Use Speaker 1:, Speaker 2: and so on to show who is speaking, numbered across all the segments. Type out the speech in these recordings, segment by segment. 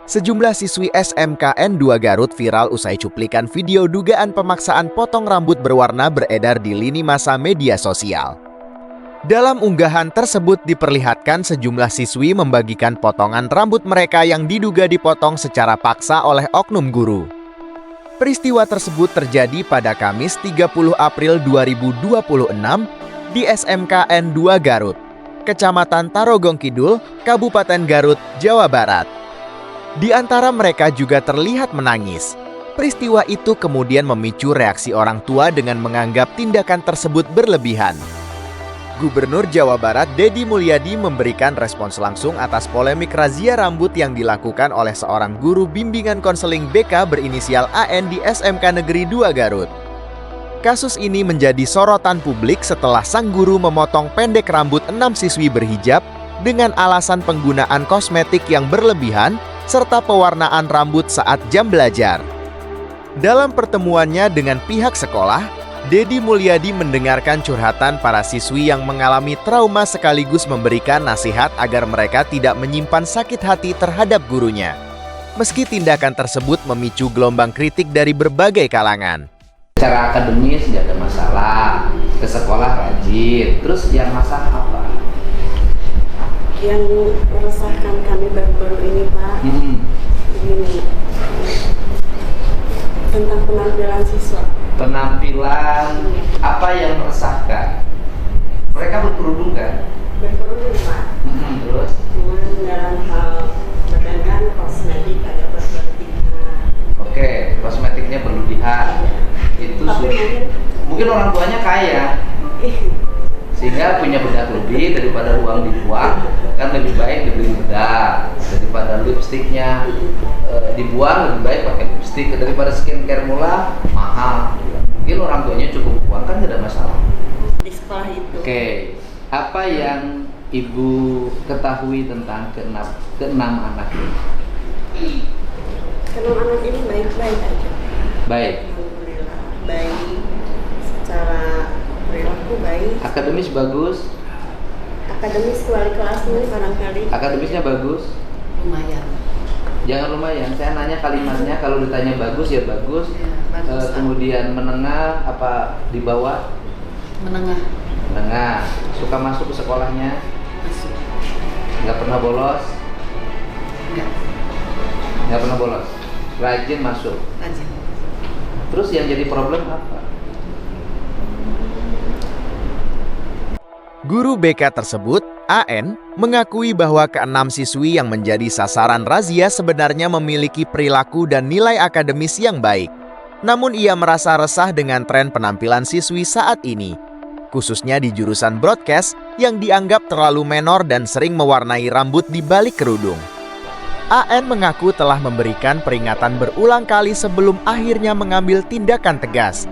Speaker 1: Sejumlah siswi SMKN 2 Garut viral usai cuplikan video dugaan pemaksaan potong rambut berwarna beredar di lini masa media sosial. Dalam unggahan tersebut diperlihatkan sejumlah siswi membagikan potongan rambut mereka yang diduga dipotong secara paksa oleh oknum guru. Peristiwa tersebut terjadi pada Kamis 30 April 2026 di SMKN 2 Garut, Kecamatan Tarogong Kidul, Kabupaten Garut, Jawa Barat. Di antara mereka juga terlihat menangis. Peristiwa itu kemudian memicu reaksi orang tua dengan menganggap tindakan tersebut berlebihan. Gubernur Jawa Barat Deddy Mulyadi memberikan respons langsung atas polemik razia rambut yang dilakukan oleh seorang guru bimbingan konseling BK berinisial AN di SMK Negeri 2 Garut. Kasus ini menjadi sorotan publik setelah sang guru memotong pendek rambut 6 siswi berhijab dengan alasan penggunaan kosmetik yang berlebihan serta pewarnaan rambut saat jam belajar. Dalam pertemuannya dengan pihak sekolah, Deddy Mulyadi mendengarkan curhatan para siswi yang mengalami trauma sekaligus memberikan nasihat agar mereka tidak menyimpan sakit hati terhadap gurunya. Meski tindakan tersebut memicu gelombang kritik dari berbagai kalangan.
Speaker 2: Secara akademis nggak ada masalah, ke sekolah rajin, terus yang masalah apa?
Speaker 3: Yang meresahkan kami baru-baru ini, Pak, begini, tentang penampilan siswa.
Speaker 2: Penampilan apa yang meresahkan? Mereka berkerudung kan?
Speaker 3: Berkerudung, Pak.
Speaker 2: Terus?
Speaker 3: Cuman dalam hal badan kosmetik agak berlebihan.
Speaker 2: Oke, kosmetiknya berlebihan. Itu mungkin orang tuanya kaya, sehingga punya bedak lebih daripada uang dibuang, kan lebih baik dibeli bedak daripada lipstiknya dibuang, lebih baik pakai lipstik daripada skincare murah mahal. Mungkin orang tuanya cukup uang, kan tidak ada masalah
Speaker 3: Di sekolah itu.
Speaker 2: Oke, apa yang ibu ketahui tentang keenam anak ini?
Speaker 3: Keenam anak ini baik-baik aja.
Speaker 2: Baik.
Speaker 3: Alhamdulillah, baik. Secara perilaku baik.
Speaker 2: Akademis bagus.
Speaker 3: Akademis wali kelasnya barangkali.
Speaker 2: Akademisnya bagus.
Speaker 3: Lumayan.
Speaker 2: Jangan lumayan, saya nanya kalimatnya, kalau ditanya bagus ya bagus.
Speaker 3: Bagus.
Speaker 2: Kemudian menengah apa di bawah?
Speaker 3: Menengah.
Speaker 2: Menengah. Suka masuk ke sekolahnya?
Speaker 3: Masuk.
Speaker 2: Nggak pernah bolos?
Speaker 3: Enggak.
Speaker 2: Nggak pernah bolos. Rajin masuk.
Speaker 3: Rajin.
Speaker 2: Terus yang jadi problem apa?
Speaker 1: Guru BK tersebut, AN, mengakui bahwa keenam siswi yang menjadi sasaran razia sebenarnya memiliki perilaku dan nilai akademis yang baik. Namun ia merasa resah dengan tren penampilan siswi saat ini, khususnya di jurusan broadcast yang dianggap terlalu menor dan sering mewarnai rambut di balik kerudung. AN mengaku telah memberikan peringatan berulang kali sebelum akhirnya mengambil tindakan tegas.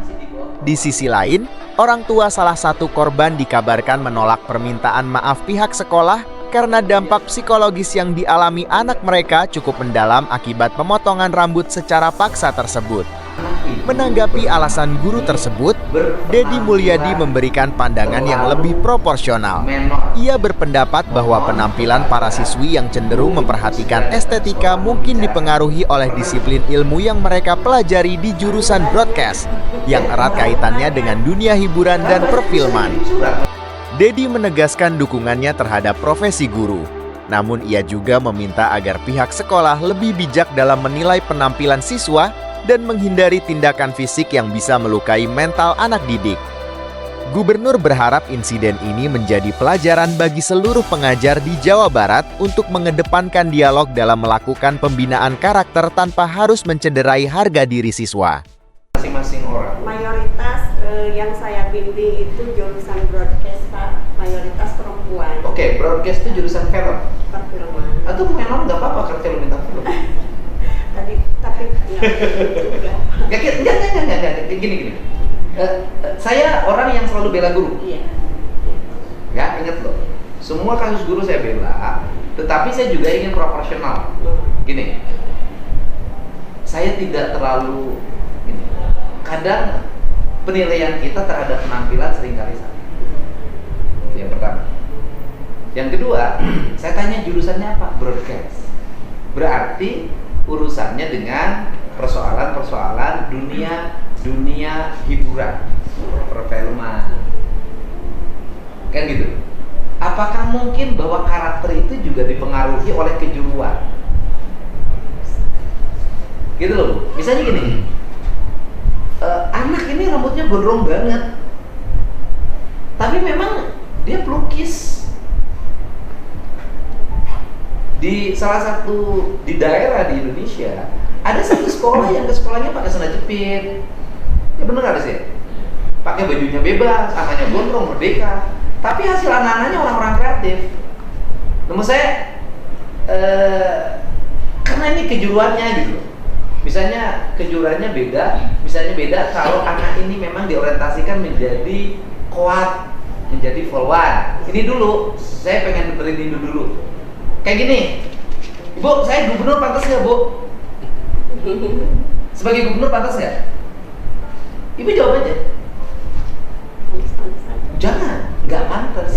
Speaker 1: Di sisi lain, orang tua salah satu korban dikabarkan menolak permintaan maaf pihak sekolah karena dampak psikologis yang dialami anak mereka cukup mendalam akibat pemotongan rambut secara paksa tersebut. Menanggapi alasan guru tersebut, Deddy Mulyadi memberikan pandangan yang lebih proporsional. Ia berpendapat bahwa penampilan para siswi yang cenderung memperhatikan estetika mungkin dipengaruhi oleh disiplin ilmu yang mereka pelajari di jurusan broadcast, yang erat kaitannya dengan dunia hiburan dan perfilman. Deddy menegaskan dukungannya terhadap profesi guru. Namun ia juga meminta agar pihak sekolah lebih bijak dalam menilai penampilan siswa dan menghindari tindakan fisik yang bisa melukai mental anak didik. Gubernur berharap insiden ini menjadi pelajaran bagi seluruh pengajar di Jawa Barat untuk mengedepankan dialog dalam melakukan pembinaan karakter tanpa harus mencederai harga diri siswa.
Speaker 2: Masing-masing orang.
Speaker 3: Mayoritas yang saya bimbing itu jurusan broadcast, Pak. Mayoritas perempuan.
Speaker 2: Oke, broadcast itu jurusan film.
Speaker 3: Perfilman.
Speaker 2: Atau menor nggak apa-apa kan film bintang film.
Speaker 3: Tapi
Speaker 2: Enggak, gini. Saya orang yang selalu bela guru.
Speaker 3: Iya.
Speaker 2: Ya, ingat loh. Semua kasus guru saya bela, tetapi saya juga ingin proporsional. Gini, saya tidak terlalu kadang penilaian kita terhadap penampilan seringkali salah. Yang pertama. Yang kedua, saya tanya jurusannya apa? Broadcast. Berarti urusannya dengan persoalan-persoalan dunia hiburan, perfilman, kan gitu. Apakah mungkin bahwa karakter itu juga dipengaruhi oleh kejuruan? Gitu loh, Bu. Misalnya gini, anak ini rambutnya gondrong banget, tapi memang dia pelukis. Di salah satu di daerah di Indonesia ada satu sekolah yang ke sekolahnya pakai sandal jepit. Ya bener nggak sih? Pakai bajunya bebas, anaknya gondrong, merdeka. Tapi hasil anak-anaknya orang-orang kreatif. Namun saya karena ini kejuruannya gitu. Misalnya kejuruannya beda, kalau anak ini memang diorientasikan menjadi kuat, menjadi followan. Ini dulu, saya pengen benerin dulu. Kayak gini, Ibu, saya gubernur pantas nggak, Bu? Sebagai gubernur pantas nggak? Ibu jawab aja. Jangan, nggak pantas.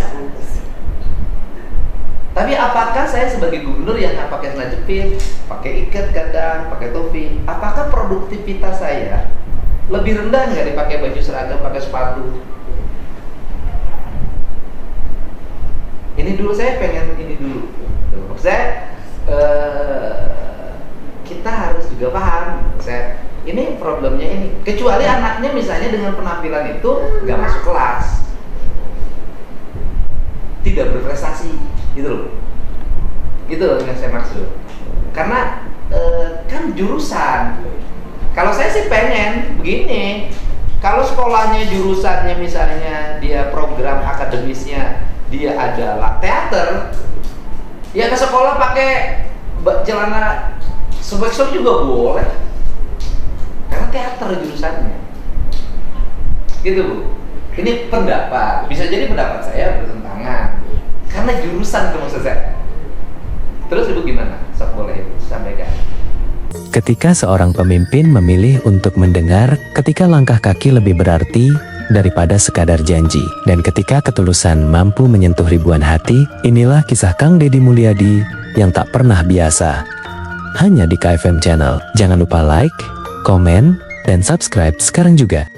Speaker 2: Tapi apakah saya sebagai gubernur yang nggak pakai sandal jepit, pakai ikat kadang, pakai topi, apakah produktivitas saya lebih rendah nggak dipakai baju seragam, pakai sepatu? Ini dulu saya pengen ini dulu. Saya kita harus juga paham. Ini problemnya ini. Kecuali anaknya misalnya dengan penampilan itu nggak masuk kelas, tidak berprestasi, gitu loh. Gitu loh yang saya maksud. Karena kan jurusan. Kalau saya sih pengen begini. Kalau sekolahnya jurusannya misalnya dia program akademisnya dia adalah teater, ya ke sekolah pakai celana sobek-sobek juga boleh, karena teater jurusannya, gitu Bu. Ini pendapat, bisa jadi pendapat saya bertentangan, karena jurusan itu maksud saya. Terus Ibu gimana? Sok boleh Ibu sampaikan.
Speaker 4: Ketika seorang pemimpin memilih untuk mendengar, ketika langkah kaki lebih berarti daripada sekadar janji, dan ketika ketulusan mampu menyentuh ribuan hati, inilah kisah Kang Deddy Mulyadi yang tak pernah biasa. Hanya di KFM Channel. Jangan lupa like, komen, dan subscribe sekarang juga.